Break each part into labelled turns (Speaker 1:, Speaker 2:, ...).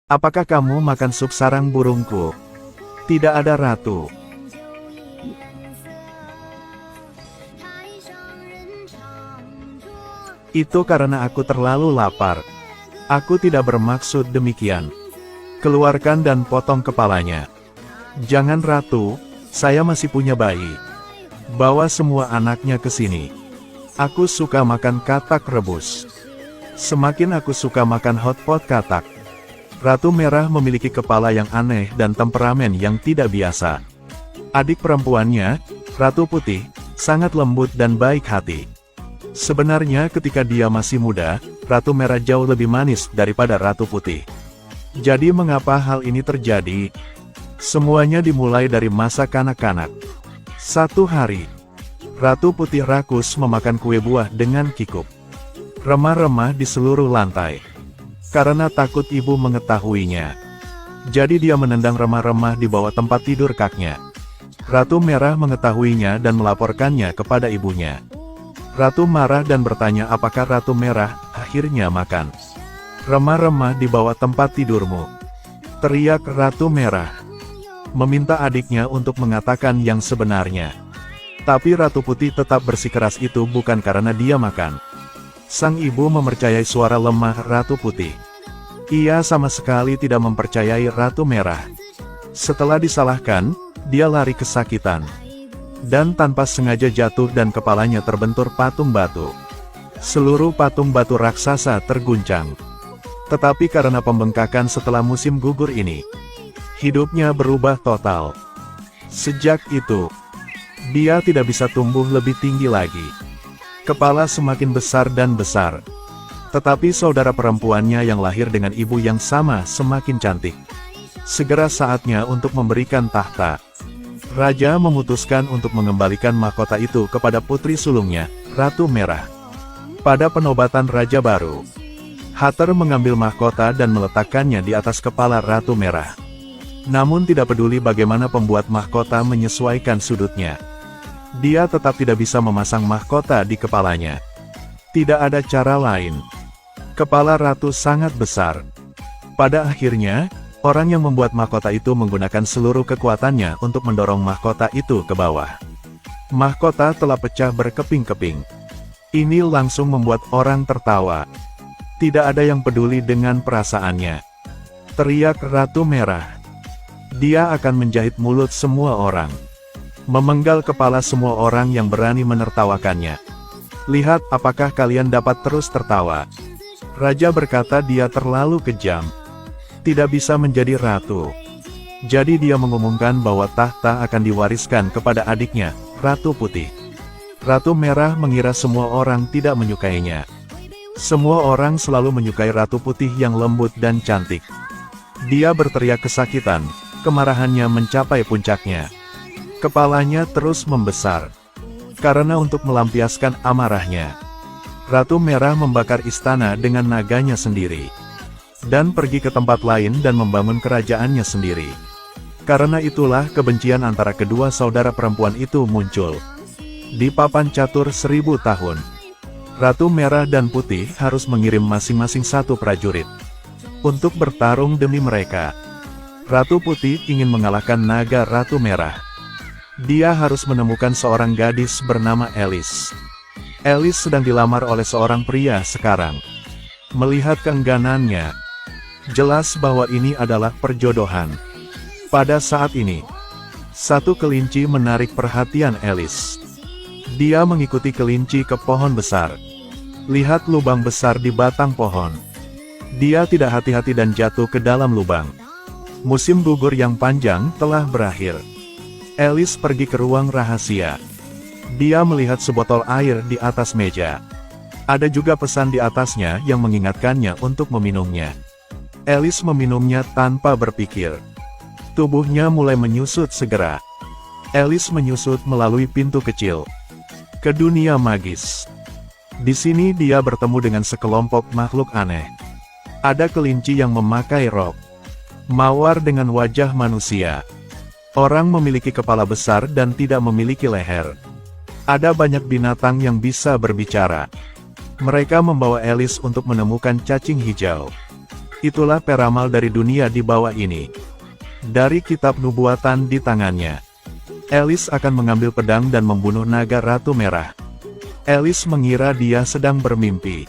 Speaker 1: Apakah kamu makan sup sarang burungku? Tidak ada ratu. Itu karena aku terlalu lapar. Aku tidak bermaksud demikian. Keluarkan dan potong kepalanya. Jangan ratu, saya masih punya bayi. Bawa semua anaknya ke sini. Aku suka makan katak rebus. Semakin aku suka makan hotpot katak. Ratu Merah memiliki kepala yang aneh dan temperamen yang tidak biasa. Adik perempuannya, Ratu Putih, sangat lembut dan baik hati. Sebenarnya ketika dia masih muda, Ratu Merah jauh lebih manis daripada Ratu Putih. Jadi mengapa hal ini terjadi? Semuanya dimulai dari masa kanak-kanak. Satu hari, Ratu Putih rakus memakan kue buah dengan kikup. Remah-remah di seluruh lantai. Karena takut ibu mengetahuinya. Jadi dia menendang remah-remah di bawah tempat tidur kaknya. Ratu Merah mengetahuinya dan melaporkannya kepada ibunya. Ratu marah dan bertanya apakah Ratu Merah akhirnya makan remah-remah di bawah tempat tidurmu. Teriak Ratu Merah. Meminta adiknya untuk mengatakan yang sebenarnya. Tapi Ratu Putih tetap bersikeras itu bukan karena dia makan. Sang ibu mempercayai suara lemah Ratu Putih. Ia sama sekali tidak mempercayai Ratu Merah. Setelah disalahkan, dia lari kesakitan. Dan tanpa sengaja jatuh dan kepalanya terbentur patung batu. Seluruh patung batu raksasa terguncang. Tetapi karena pembengkakan setelah musim gugur ini, hidupnya berubah total. Sejak itu, dia tidak bisa tumbuh lebih tinggi lagi. Kepala semakin besar dan besar. Tetapi saudara perempuannya yang lahir dengan ibu yang sama semakin cantik. Segera saatnya untuk memberikan tahta. Raja memutuskan untuk mengembalikan mahkota itu kepada putri sulungnya, Ratu Merah. Pada penobatan Raja baru, Hathor mengambil mahkota dan meletakkannya di atas kepala Ratu Merah. Namun tidak peduli bagaimana pembuat mahkota menyesuaikan sudutnya. Dia tetap tidak bisa memasang mahkota di kepalanya. Tidak ada cara lain. Kepala Ratu sangat besar. Pada akhirnya, orang yang membuat mahkota itu menggunakan seluruh kekuatannya untuk mendorong mahkota itu ke bawah. Mahkota telah pecah berkeping-keping. Ini langsung membuat orang tertawa. Tidak ada yang peduli dengan perasaannya. Teriak Ratu Merah. Dia akan menjahit mulut semua orang. Memenggal kepala semua orang yang berani menertawakannya. Lihat apakah kalian dapat terus tertawa. Raja berkata dia terlalu kejam. Tidak bisa menjadi ratu. Jadi dia mengumumkan bahwa tahta akan diwariskan kepada adiknya, Ratu Putih. Ratu Merah mengira semua orang tidak menyukainya. Semua orang selalu menyukai Ratu Putih yang lembut dan cantik. Dia berteriak kesakitan, kemarahannya mencapai puncaknya. Kepalanya terus membesar. Karena untuk melampiaskan amarahnya, Ratu Merah membakar istana dengan naganya sendiri. Dan pergi ke tempat lain dan membangun kerajaannya sendiri. Karena itulah kebencian antara kedua saudara perempuan itu muncul. Di papan catur 1000 tahun, Ratu Merah dan Putih harus mengirim masing-masing satu prajurit untuk bertarung demi mereka. Ratu Putih ingin mengalahkan naga Ratu Merah. Dia harus menemukan seorang gadis bernama Alice. Alice sedang dilamar oleh seorang pria sekarang. Melihat keengganannya, jelas bahwa ini adalah perjodohan. Pada saat ini, satu kelinci menarik perhatian Alice. Dia mengikuti kelinci ke pohon besar. Lihat lubang besar di batang pohon. Dia tidak hati-hati dan jatuh ke dalam lubang. Musim gugur yang panjang telah berakhir. Alice pergi ke ruang rahasia. Dia melihat sebotol air di atas meja. Ada juga pesan di atasnya yang mengingatkannya untuk meminumnya. Alice meminumnya tanpa berpikir. Tubuhnya mulai menyusut segera. Alice menyusut melalui pintu kecil ke dunia magis. Di sini dia bertemu dengan sekelompok makhluk aneh. Ada kelinci yang memakai rok mawar dengan wajah manusia. Orang memiliki kepala besar dan tidak memiliki leher. Ada banyak binatang yang bisa berbicara. Mereka membawa Alice untuk menemukan cacing hijau. Itulah peramal dari dunia di bawah ini. Dari kitab nubuatan di tangannya, Alice akan mengambil pedang dan membunuh naga Ratu Merah. Alice mengira dia sedang bermimpi.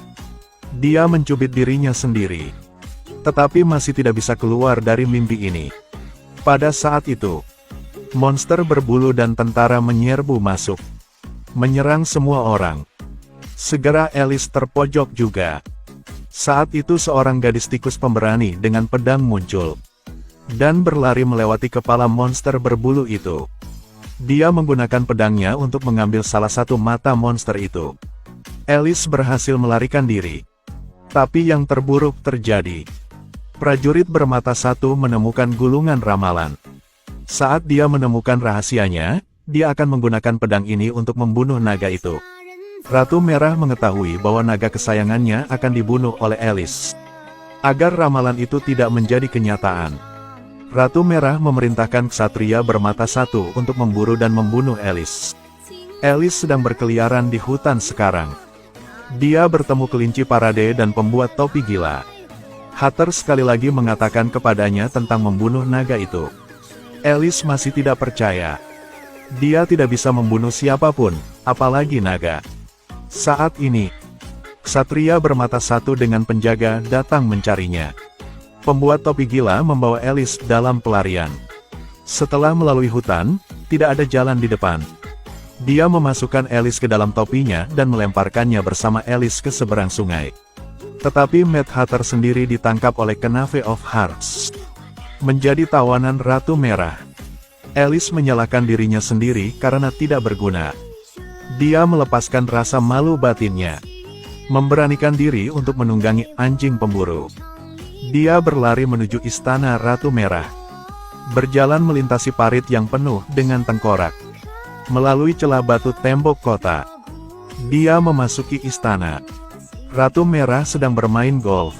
Speaker 1: Dia mencubit dirinya sendiri, tetapi masih tidak bisa keluar dari mimpi ini. Pada saat itu, monster berbulu dan tentara menyerbu masuk, menyerang semua orang. Segera Alice terpojok juga. Saat itu seorang gadis tikus pemberani dengan pedang muncul, dan berlari melewati kepala monster berbulu itu. Dia menggunakan pedangnya untuk mengambil salah satu mata monster itu. Alice berhasil melarikan diri. Tapi yang terburuk terjadi. Prajurit bermata satu menemukan gulungan ramalan. Saat dia menemukan rahasianya, dia akan menggunakan pedang ini untuk membunuh naga itu. Ratu Merah mengetahui bahwa naga kesayangannya akan dibunuh oleh Alice. Agar ramalan itu tidak menjadi kenyataan, Ratu Merah memerintahkan ksatria bermata satu untuk memburu dan membunuh Alice. Alice sedang berkeliaran di hutan sekarang. Dia bertemu kelinci parade dan pembuat topi gila. Hatter sekali lagi mengatakan kepadanya tentang membunuh naga itu. Alice masih tidak percaya. Dia tidak bisa membunuh siapapun, apalagi naga. Saat ini, ksatria bermata satu dengan penjaga datang mencarinya. Pembuat topi gila membawa Alice dalam pelarian. Setelah melalui hutan, tidak ada jalan di depan. Dia memasukkan Alice ke dalam topinya dan melemparkannya bersama Alice ke seberang sungai. Tetapi Mad Hatter sendiri ditangkap oleh Knave of Hearts, menjadi tawanan Ratu Merah. Alice menyalahkan dirinya sendiri karena tidak berguna. Dia melepaskan rasa malu batinnya, memberanikan diri untuk menunggangi anjing pemburu. Dia berlari menuju istana Ratu Merah. Berjalan melintasi parit yang penuh dengan tengkorak. Melalui celah batu tembok kota, dia memasuki istana. Ratu Merah sedang bermain golf.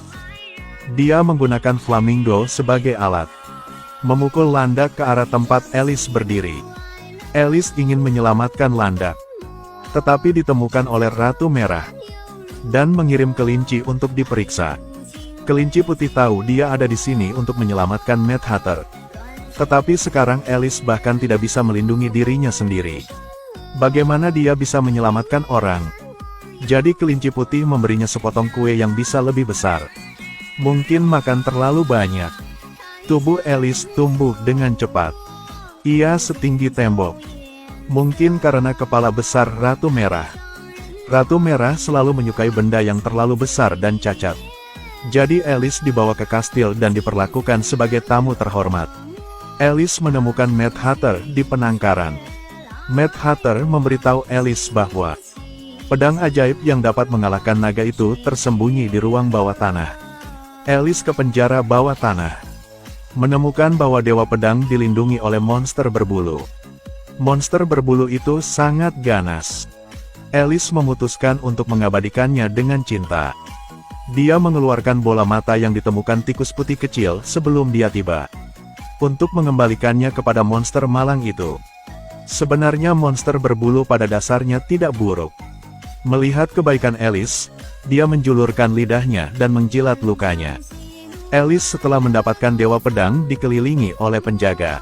Speaker 1: Dia menggunakan flamingo sebagai alat, memukul landak ke arah tempat Alice berdiri. Alice ingin menyelamatkan landak, tetapi ditemukan oleh Ratu Merah, dan mengirim kelinci untuk diperiksa. Kelinci putih tahu dia ada di sini untuk menyelamatkan Mad Hatter. Tetapi sekarang Alice bahkan tidak bisa melindungi dirinya sendiri. Bagaimana dia bisa menyelamatkan orang? Jadi kelinci putih memberinya sepotong kue yang bisa lebih besar. Mungkin makan terlalu banyak. Tubuh Alice tumbuh dengan cepat. Ia setinggi tembok. Mungkin karena kepala besar Ratu Merah. Ratu Merah selalu menyukai benda yang terlalu besar dan cacat. Jadi Alice dibawa ke kastil dan diperlakukan sebagai tamu terhormat. Alice menemukan Mad Hatter di penangkaran. Mad Hatter memberitahu Alice bahwa pedang ajaib yang dapat mengalahkan naga itu tersembunyi di ruang bawah tanah. Alice ke penjara bawah tanah, menemukan bahwa Dewa Pedang dilindungi oleh monster berbulu. Monster berbulu itu sangat ganas. Alice memutuskan untuk mengabadikannya dengan cinta. Dia mengeluarkan bola mata yang ditemukan tikus putih kecil sebelum dia tiba, untuk mengembalikannya kepada monster malang itu. Sebenarnya monster berbulu pada dasarnya tidak buruk. Melihat kebaikan Alice, dia menjulurkan lidahnya dan menjilat lukanya. Alice setelah mendapatkan Dewa Pedang dikelilingi oleh penjaga.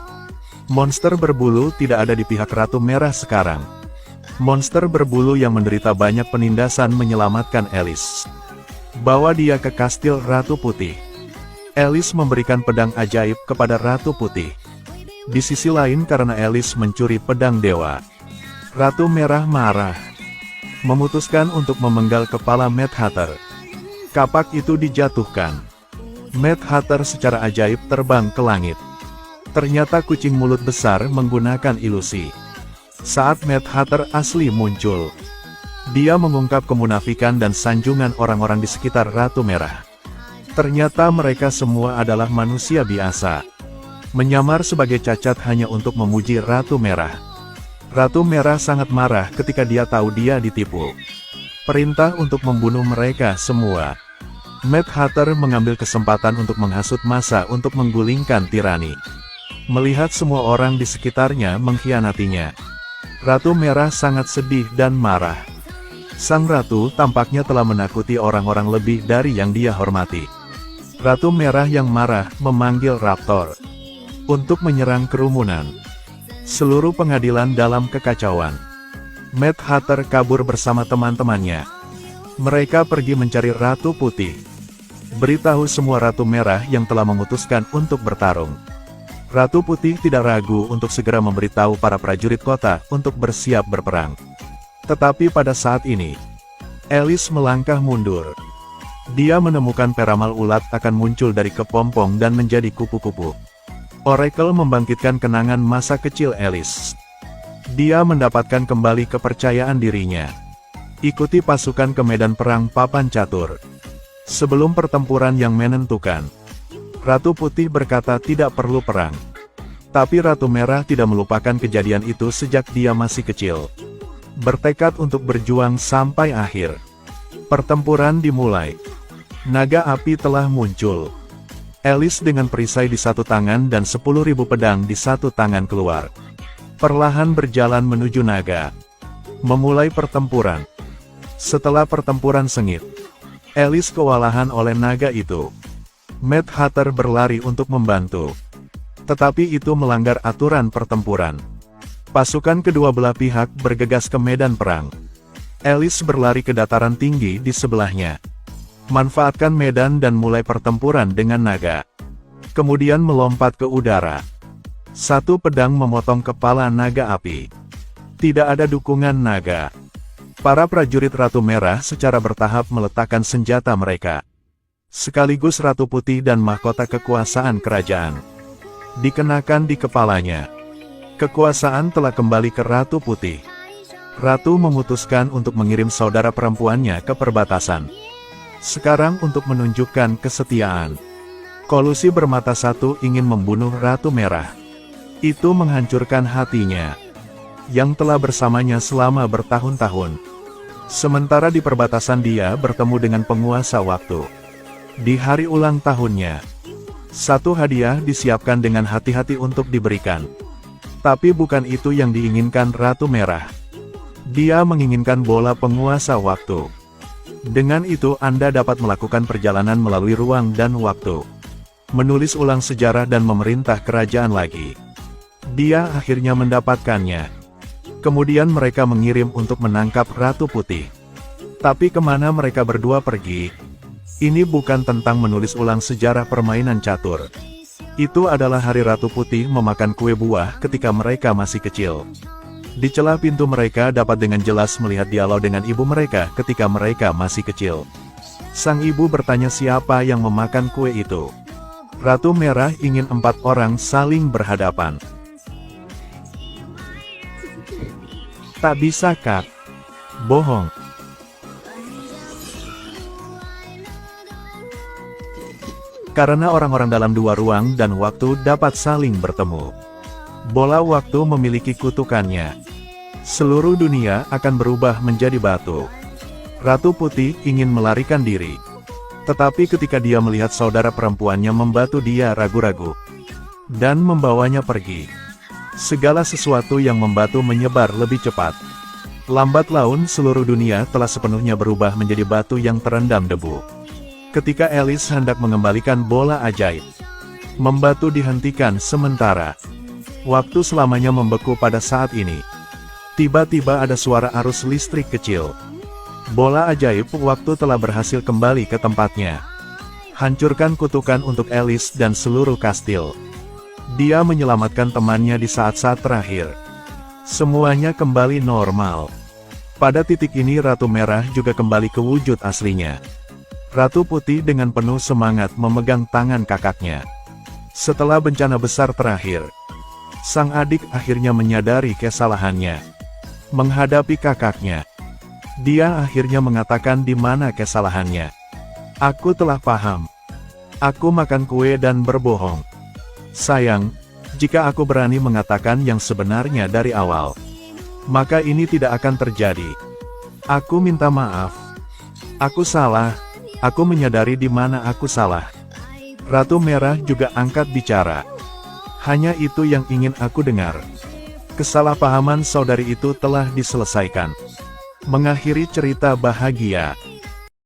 Speaker 1: Monster berbulu tidak ada di pihak Ratu Merah sekarang. Monster berbulu yang menderita banyak penindasan menyelamatkan Alice, bawa dia ke kastil Ratu Putih. Alice memberikan pedang ajaib kepada Ratu Putih. Di sisi lain karena Alice mencuri pedang dewa, Ratu Merah marah, memutuskan untuk memenggal kepala Mad Hatter. Kapak itu dijatuhkan. Mad Hatter secara ajaib terbang ke langit. Ternyata kucing mulut besar menggunakan ilusi. Saat Mad Hatter asli muncul, dia mengungkap kemunafikan dan sanjungan orang-orang di sekitar Ratu Merah. Ternyata mereka semua adalah manusia biasa, menyamar sebagai cacat hanya untuk memuji Ratu Merah. Ratu Merah sangat marah ketika dia tahu dia ditipu. Perintah untuk membunuh mereka semua. Mad Hatter mengambil kesempatan untuk menghasut massa untuk menggulingkan tirani. Melihat semua orang di sekitarnya mengkhianatinya, Ratu Merah sangat sedih dan marah. Sang Ratu tampaknya telah menakuti orang-orang lebih dari yang dia hormati. Ratu Merah yang marah memanggil Raptor untuk menyerang kerumunan. Seluruh pengadilan dalam kekacauan. Mad Hatter kabur bersama teman-temannya. Mereka pergi mencari Ratu Putih. Beritahu semua Ratu Merah yang telah memutuskan untuk bertarung. Ratu Putih tidak ragu untuk segera memberitahu para prajurit kota untuk bersiap berperang. Tetapi pada saat ini, Alice melangkah mundur. Dia menemukan peramal ulat akan muncul dari kepompong dan menjadi kupu-kupu. Oracle membangkitkan kenangan masa kecil Alice. Dia mendapatkan kembali kepercayaan dirinya. Ikuti pasukan ke medan perang papan catur. Sebelum pertempuran yang menentukan, Ratu Putih berkata tidak perlu perang. Tapi Ratu Merah tidak melupakan kejadian itu sejak dia masih kecil. Bertekad untuk berjuang sampai akhir. Pertempuran dimulai. Naga api telah muncul. Alice dengan perisai di satu tangan dan 10.000 pedang di satu tangan keluar. Perlahan berjalan menuju naga. Memulai pertempuran. Setelah pertempuran sengit, Alice kewalahan oleh naga itu. Mad Hatter berlari untuk membantu. Tetapi itu melanggar aturan pertempuran. Pasukan kedua belah pihak bergegas ke medan perang. Alice berlari ke dataran tinggi di sebelahnya. Manfaatkan medan dan mulai pertempuran dengan naga. Kemudian melompat ke udara. Satu pedang memotong kepala naga api. Tidak ada dukungan naga. Para prajurit Ratu Merah secara bertahap meletakkan senjata mereka. Sekaligus Ratu Putih dan mahkota kekuasaan kerajaan dikenakan di kepalanya. Kekuasaan telah kembali ke Ratu Putih. Ratu memutuskan untuk mengirim saudara perempuannya ke perbatasan. Sekarang untuk menunjukkan kesetiaan, Kolusi bermata satu ingin membunuh Ratu Merah. Itu menghancurkan hatinya, yang telah bersamanya selama bertahun-tahun. Sementara di perbatasan dia bertemu dengan penguasa waktu. Di hari ulang tahunnya, satu hadiah disiapkan dengan hati-hati untuk diberikan. Tapi bukan itu yang diinginkan Ratu Merah. Dia menginginkan bola penguasa waktu. Dengan itu Anda dapat melakukan perjalanan melalui ruang dan waktu. Menulis ulang sejarah dan memerintah kerajaan lagi. Dia akhirnya mendapatkannya. Kemudian mereka mengirim untuk menangkap Ratu Putih. Tapi kemana mereka berdua pergi? Ini bukan tentang menulis ulang sejarah permainan catur. Itu adalah hari Ratu Putih memakan kue buah ketika mereka masih kecil. Di celah pintu mereka dapat dengan jelas melihat dialog dengan ibu mereka ketika mereka masih kecil. Sang ibu bertanya siapa yang memakan kue itu. Ratu Merah ingin 4 orang saling berhadapan. Tak bisa, Kak. Bohong. Karena orang-orang dalam dua ruang dan waktu dapat saling bertemu. Bola waktu memiliki kutukannya. Seluruh dunia akan berubah menjadi batu. Ratu Putih ingin melarikan diri. Tetapi ketika dia melihat saudara perempuannya membantu, dia ragu-ragu dan membawanya pergi. Segala sesuatu yang membantu menyebar lebih cepat. Lambat laun seluruh dunia telah sepenuhnya berubah menjadi batu yang terendam debu. Ketika Alice hendak mengembalikan bola ajaib, membatu dihentikan sementara. Waktu selamanya membeku pada saat ini. Tiba-tiba ada suara arus listrik kecil. Bola ajaib waktu telah berhasil kembali ke tempatnya. Hancurkan kutukan untuk Alice dan seluruh kastil. Dia menyelamatkan temannya di saat-saat terakhir. Semuanya kembali normal. Pada titik ini Ratu Merah juga kembali ke wujud aslinya. Ratu Putih dengan penuh semangat memegang tangan kakaknya. Setelah bencana besar terakhir, sang adik akhirnya menyadari kesalahannya. Menghadapi kakaknya, dia akhirnya mengatakan di mana kesalahannya. Aku telah paham. Aku makan kue dan berbohong. Sayang, jika aku berani mengatakan yang sebenarnya dari awal, maka ini tidak akan terjadi. Aku minta maaf. Aku salah. Aku menyadari di mana aku salah. Ratu Merah juga angkat bicara. Hanya itu yang ingin aku dengar. Kesalahpahaman saudari itu telah diselesaikan. Mengakhiri cerita bahagia.